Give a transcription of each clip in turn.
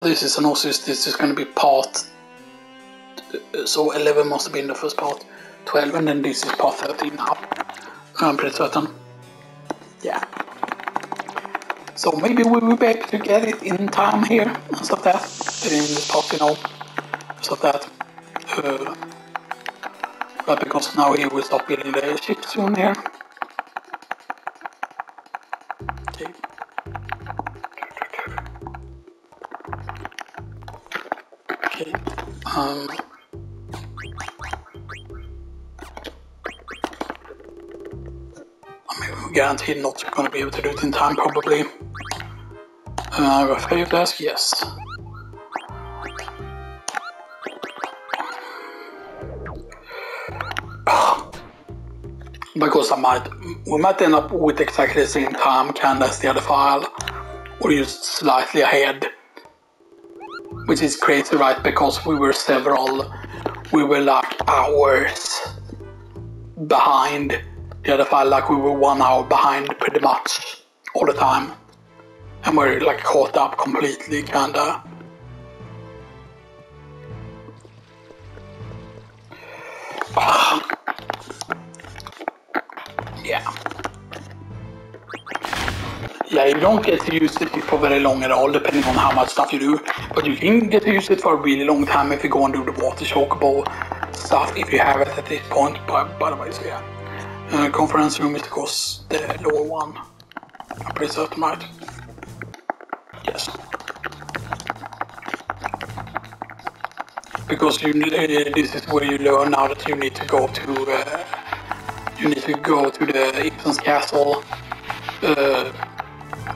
this is an Oasis, this is going to be part, so 11 must have been the first part, 12, and then this is part 13 now, I'm pretty certain. Yeah. So maybe we will be able to get it in time here, and stuff that, in this part, you know, stuff that. But because now he will stop building the ship soon here. Okay. Okay. I mean, we're guaranteed not going to be able to do it in time, probably. Favorite desk, yes. Because we might end up with exactly the same time count as the other file, or just slightly ahead. Which is crazy, right? Because we were like hours behind the other file, like we were 1 hour behind pretty much all the time. And we're like caught up completely, kinda. Yeah, you don't get to use it for very long at all, depending on how much stuff you do. But you can get to use it for a really long time if you go and do the water chokeable stuff, if you have it at this point. By the way, so yeah. Conference room is of course the lower one. I'm pretty certain, right? Yes. Because this is where you learn now that you need to go to the Ibsen's castle.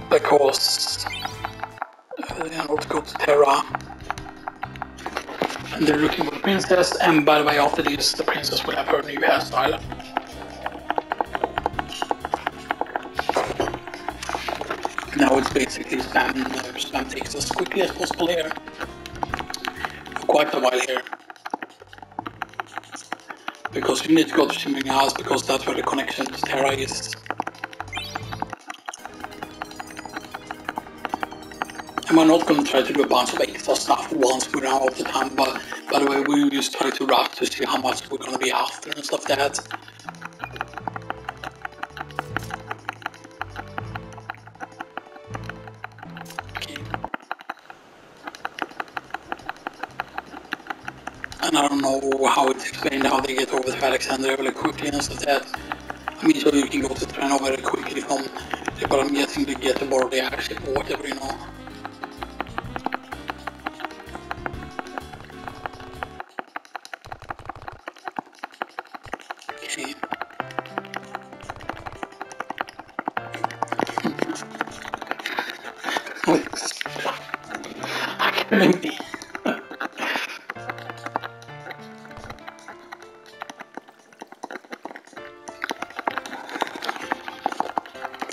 Because you know, to go to Terra, and they're looking for the princess. And by the way, after this, the princess will have her new hairstyle. Now it's basically spam takes as quickly as possible here. For quite a while here. Because you need to go to Shimmering House, because that's where the connection to Terra is. And we're not going to try to do a bunch of extra stuff once we're out of the time, but by the way, we just try to rush to see how much we're going to be after and stuff like that. Okay. And I don't know how it's explained how they get over to Alexandria really quickly and stuff like that. I mean, so you can go to Treno very quickly from, but I'm guessing they get to board the airship or whatever, you know. Okay. I can't be.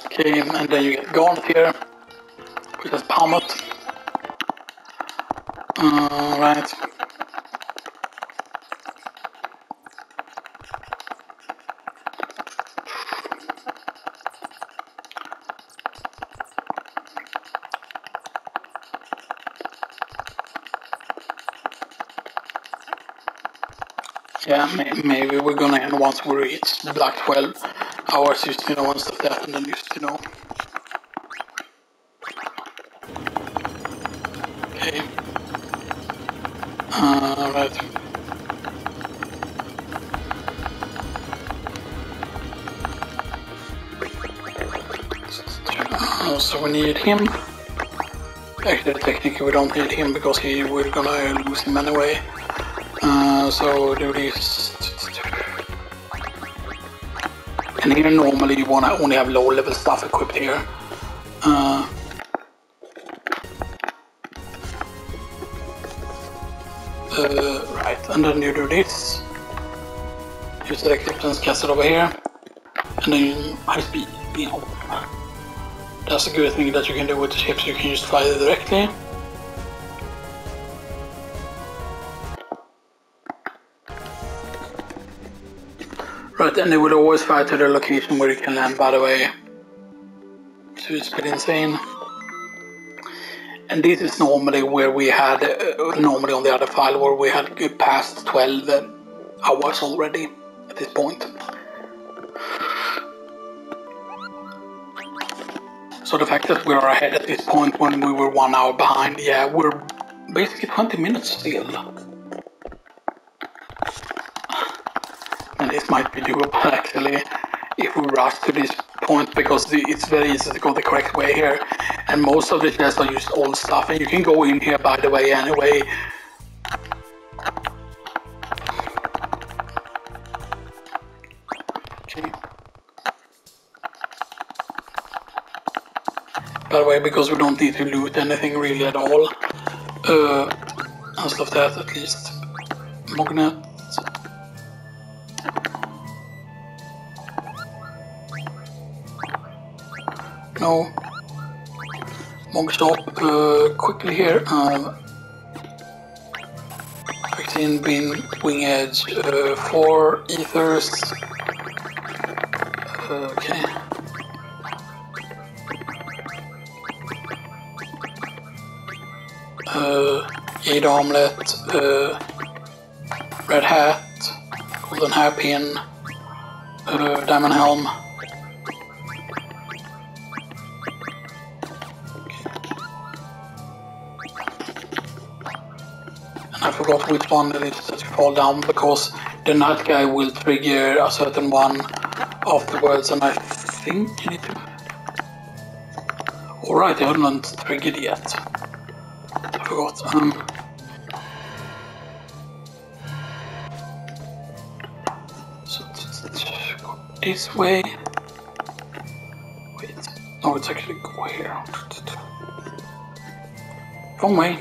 Okay, and then you get Gaunt here, which is Palmet. Right. Yeah, maybe we're gonna end once we reach the Black 12 hours, just, you know, and stuff like that, and then just, you know. Okay. Right. So we need him. Actually, technically we don't need him because we're gonna lose him anyway. So do this. And here normally you wanna only have low level stuff equipped here. Right, and then you do this. You select Ibsen's castle over here. And then high speed, you know. That's a good thing that you can do with the ships, you can just fly it directly. Right, and they will always fly to the location where you can land, by the way. So it's pretty insane. And this is normally where we had, normally on the other file, where we had past 12 hours already at this point. So the fact that we are ahead at this point when we were 1 hour behind, yeah, we're basically 20 minutes still. And this might be doable actually if we rush to this point, because it's very easy to go the correct way here. And most of the chests are just old stuff, and you can go in here by the way anyway. Okay. By the way, because we don't need to loot anything really at all. And stuff that at least. Magnet. No. Mog shop quickly here. 15 bin, wing edge, 4 ethers. Okay. Jade omelet, red hat, golden hairpin, diamond helm. I forgot which one it is that you fall down, because the night guy will trigger a certain one afterwards, and I think you need to... Alright, I haven't triggered yet. I forgot. So go this way. Wait, no, it's actually go here. Wrong way.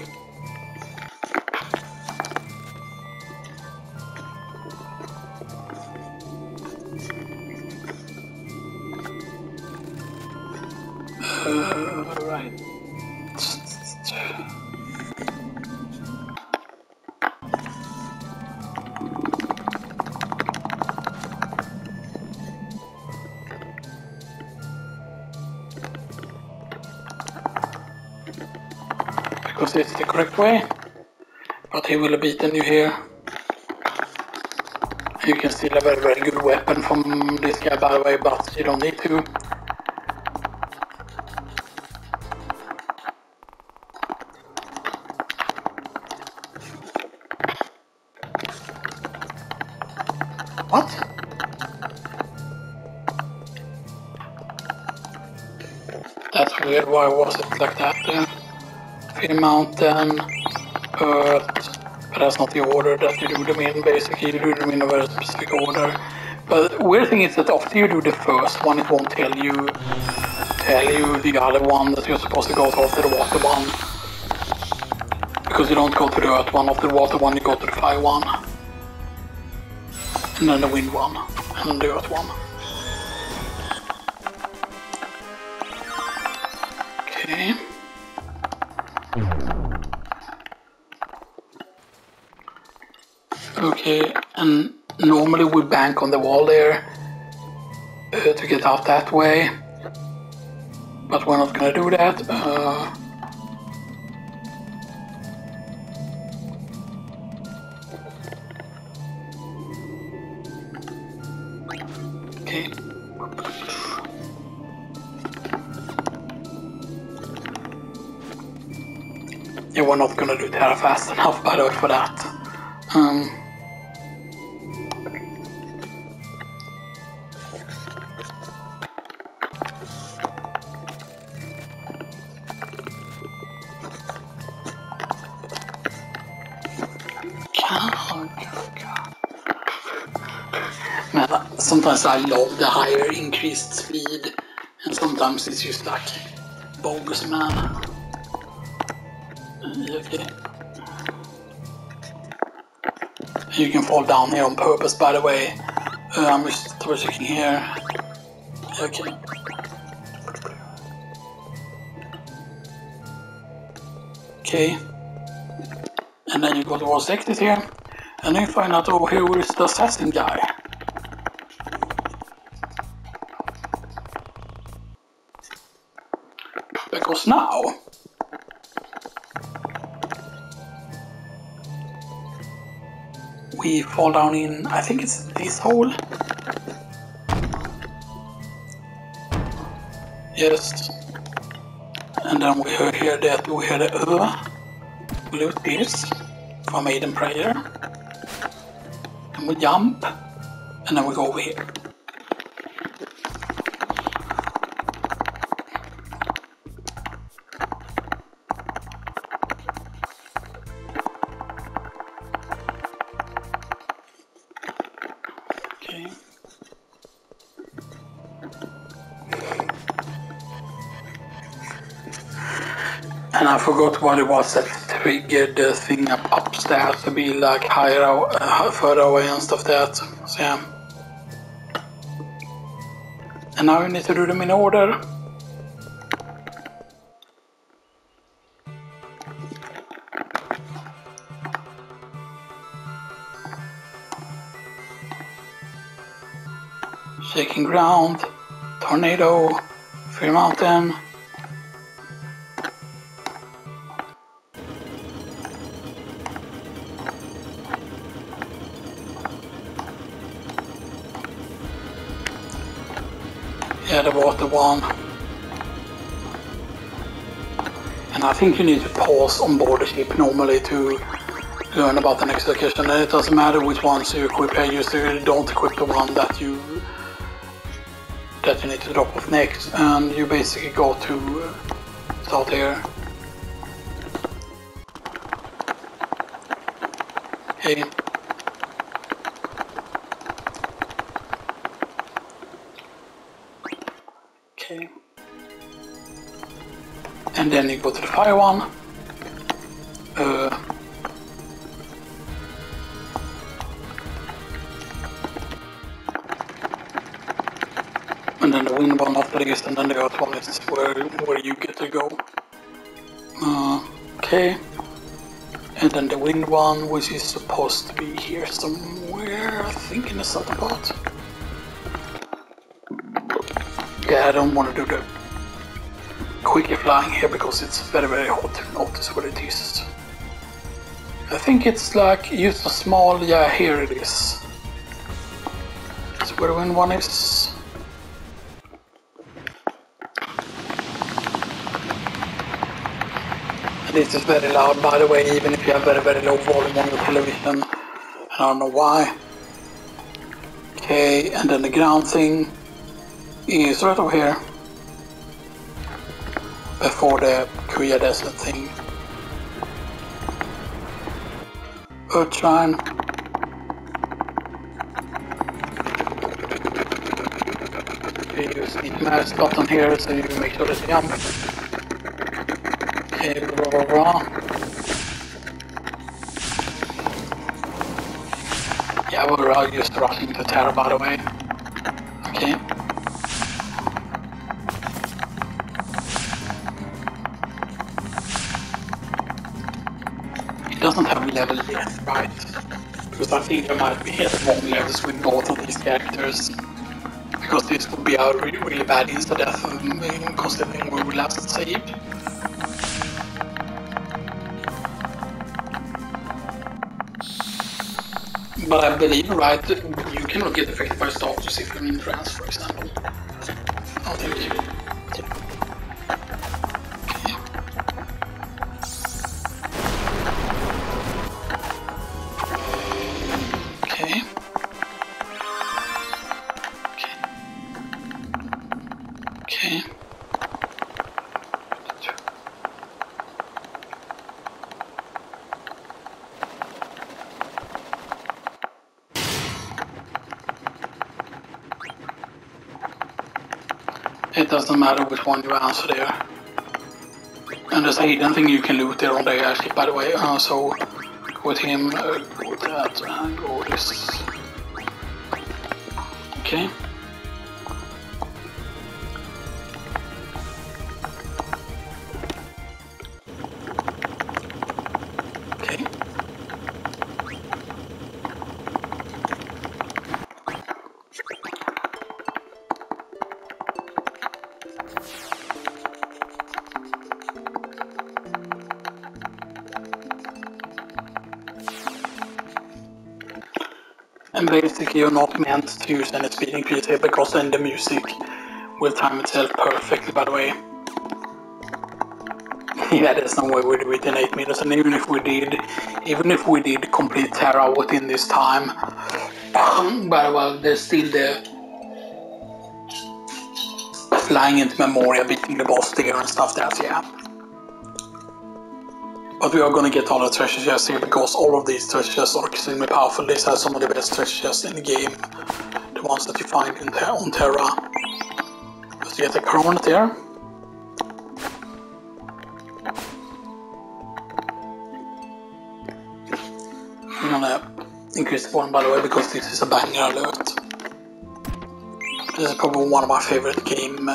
Right. Because it's the correct way, but he will have beaten you here. You can steal a very, very good weapon from this guy, by the way, but you don't need to. What? That's weird, why was it like that then? Fear Mountain, Earth, but that's not the order that you do them in, basically you do them in a very specific order. But the weird thing is that after you do the first one, it won't tell you the other one that you're supposed to go to after the water one. Because you don't go to the Earth one, after the water one you go to the fire one. And then the wind one, and then the Earth one. Okay. Okay, and normally we bank on the wall there to get out that way, but we're not gonna do that. Okay. Yeah, we're not gonna do Terra fast enough, by the way, for that. Man, sometimes I love the higher increased speed, and sometimes it's just like bogus, man. Okay. You can fall down here on purpose, by the way. I'm just checking here. Okay. Okay. And then you go towards exit here. And then you find out over here where is the assassin guy. Because now we fall down in, I think it's this hole. Yes. And then we hear that we hear the we loot this from Maiden Prayer. And we jump, and then we go over here. Okay. And I forgot what it was that triggered the thing upstairs to be like further away and stuff like that. So yeah. And now you need to do them in order. Shaking ground, tornado, Fear Mountain. Yeah, the water one. And I think you need to pause on board the ship normally to learn about the next location. And it doesn't matter which ones you equip here, you still don't equip the one that you need to drop off next. And you basically go to start here. Okay. Okay. And then you go to the fire one. And then the wind one after this, and then the earth one is where you get to go. Okay. And then the wind one, which is supposed to be here somewhere, I think in the southern part. Yeah, I don't want to do the quickly flying here because it's very, very hard to notice what it is. I think it's like just a small, yeah, here it is. That's where the wind one is. And this is very loud, by the way, even if you have very, very low volume on your television. I don't know why. Okay, and then the ground thing is right over here. Before the Korea Desert thing. Earth Shrine. You just need to mash button here so you make sure that you jump. Okay, blah blah blah. Yeah, we're just rushing to Terra, by the way. Okay. It doesn't have a level yet, right? Because I think there might be wrong levels with both of these characters. Because this would be a really, really bad insta-death considering where we last saved. But I believe, right, you cannot get affected by status if you're in trance, for example. Oh, thank you. Okay. Okay. It doesn't matter which one you answer there. And there's a hidden thing you can loot there on the airship, by the way. So with him, go with that and go this. Okay. Okay. And basically you're not meant to use any speed increase here because then the music will time itself perfectly, by the way. Yeah, there's no way we do it in 8 minutes, and even if we did complete Terra within this time, but well, there's still the flying into Memoria, beating the boss there and stuff, that's yeah. But we are gonna get all the treasure chests here because all of these treasure chests are extremely powerful. This has some of the best treasure chests in the game, the ones that you find on Terra. Let's get a coronet there. I'm gonna increase the volume, by the way, because this is a banger alert. This is probably one of my favorite game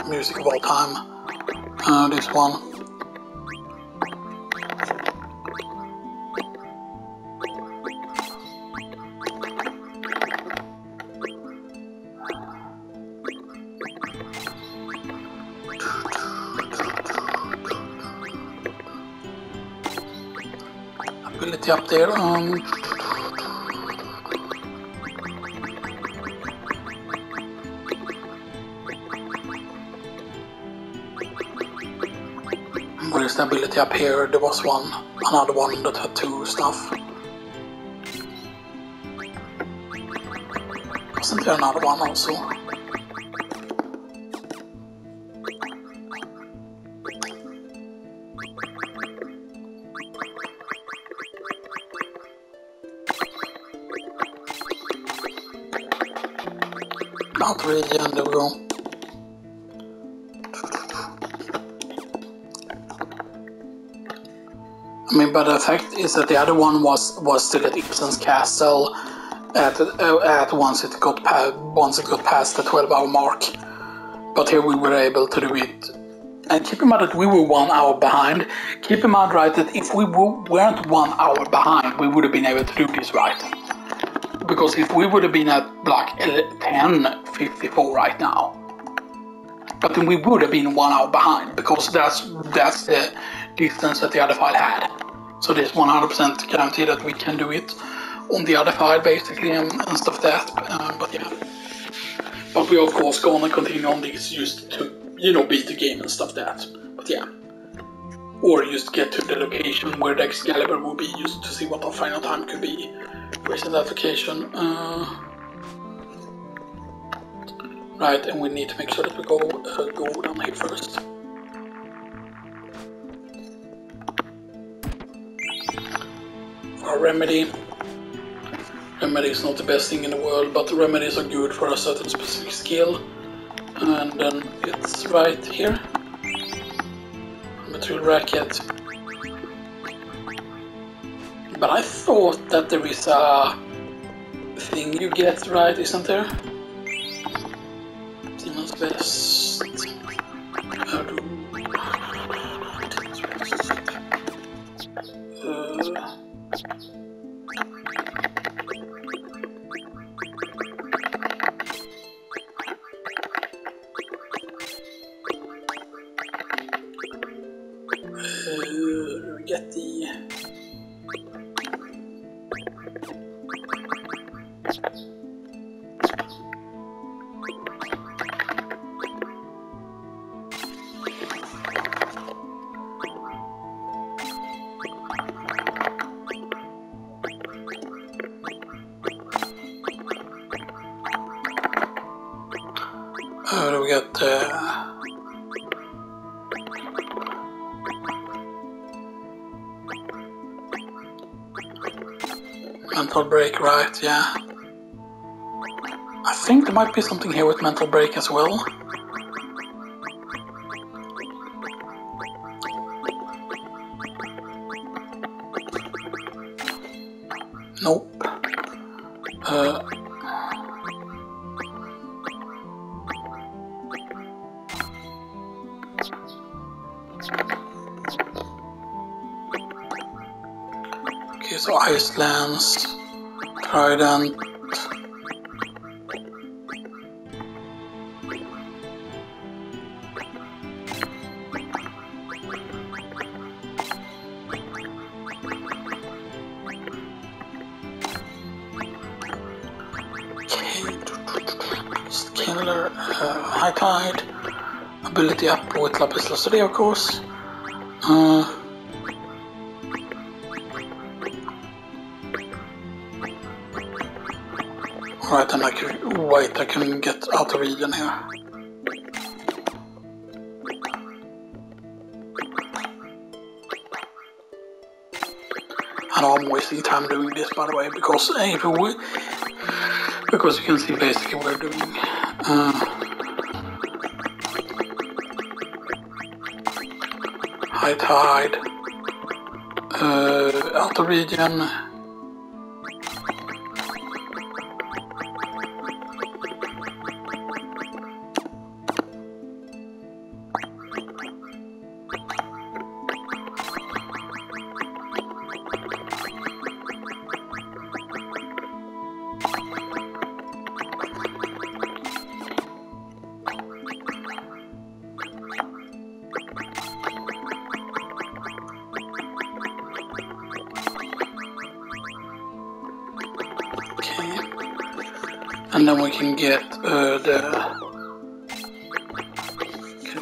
music of all time. This one. Ability up there. Where is the ability up here? There was another one that had 2 stuff. Wasn't there another one also? Not really, and there we go. I mean, but the fact is that the other one was still at Ibsen's castle at once it got past the 12-hour mark. But here we were able to do it. And keep in mind that we were 1 hour behind. Keep in mind, right, that if we weren't 1 hour behind, we would have been able to do this right. Because if we would have been at like 10:54 right now, but then we would have been 1 hour behind because that's the distance that the other file had. So there's 100% guarantee that we can do it on the other file basically and stuff like that. But yeah, but we of course gonna continue on this just to beat the game and stuff like that. But yeah, or just get to the location where the Excalibur will be used to see what our final time could be. Where's that location? Right, and we need to make sure that we go down here first. Our remedy. Remedy is not the best thing in the world, but the remedies are good for a certain specific skill. And then it's right here. Material racket. But I thought that there is a thing you get, right, isn't there? Demon's best. Get the we got mental break, right? Yeah. I think there might be something here with mental break as well. Nope. Okay, so Ice Lance, Trident. Frost Killer, High Tide, ability up with Lapis Lazuli, of course. Alright, then I can wait, I can get out of region here. I know I'm wasting time doing this, by the way, because because you can see basically what we're doing. High Tide, out of region. And then we can get the... Okay.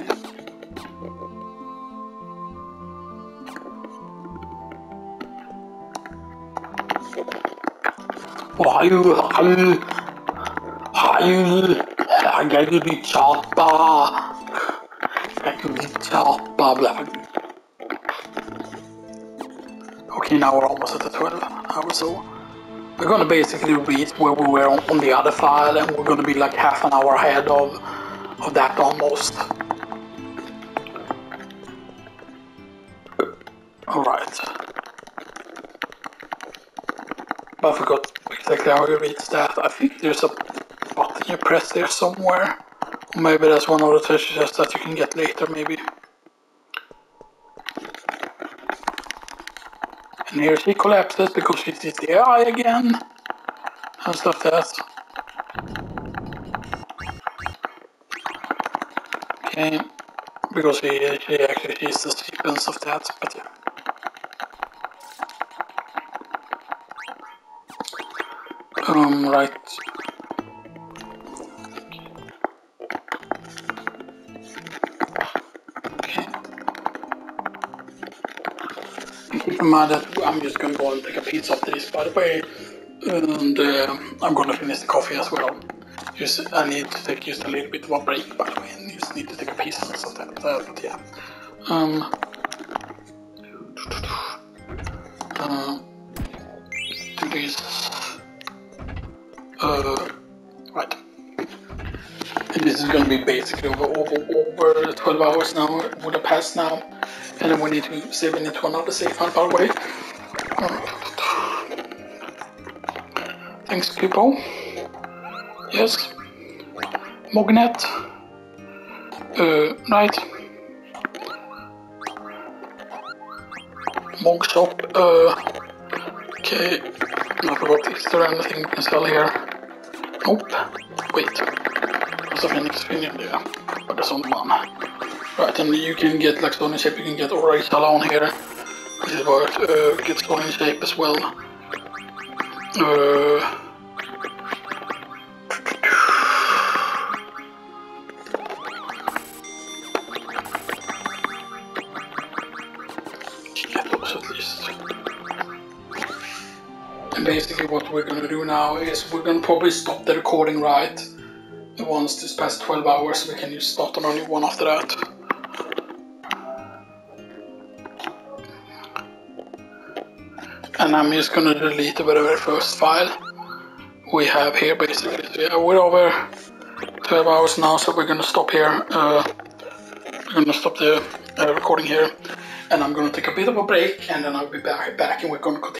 Okay, now we're almost at the 12 hours, so we're gonna basically reach where we were on the other file, and we're gonna be like half an hour ahead of that almost. Alright. But I forgot exactly how we reached that. I think there's a button you press there somewhere. Or maybe that's one of the treasure chests that you can get later, maybe. And here she collapses because she sees the eye again. And stuff like that. Okay. Because she actually sees the sequence of that, but yeah. Right. Okay. Keep in mind that I'm just gonna go and take a pizza after this, by the way. And I'm gonna finish the coffee as well. I need to take just a little bit of a break, by the way, and just need to take a piece and stuff like that, but yeah. Do this. Right. And this is gonna be basically over 12 hours now, it would have passed now. And then we need to save it into another save file, by the way. Thanks, people. Yes. Mognet. Right. Mog shop. Okay. I forgot, is there anything we can sell here? Nope. Wait. There's a Phoenix Finion there. But there's only one. Right, and you can get like stone in shape, you can get already alone here. Which is worth get stone in shape as well. At least. And basically what we're gonna do now is we're gonna probably stop the recording right once this past 12 hours, we can just start on a new one after that. And I'm just gonna delete the very first file we have here basically. So yeah, we're over 12 hours now, so we're gonna stop here. We're gonna stop the recording here, and I'm gonna take a bit of a break, and then I'll be back and we're gonna continue.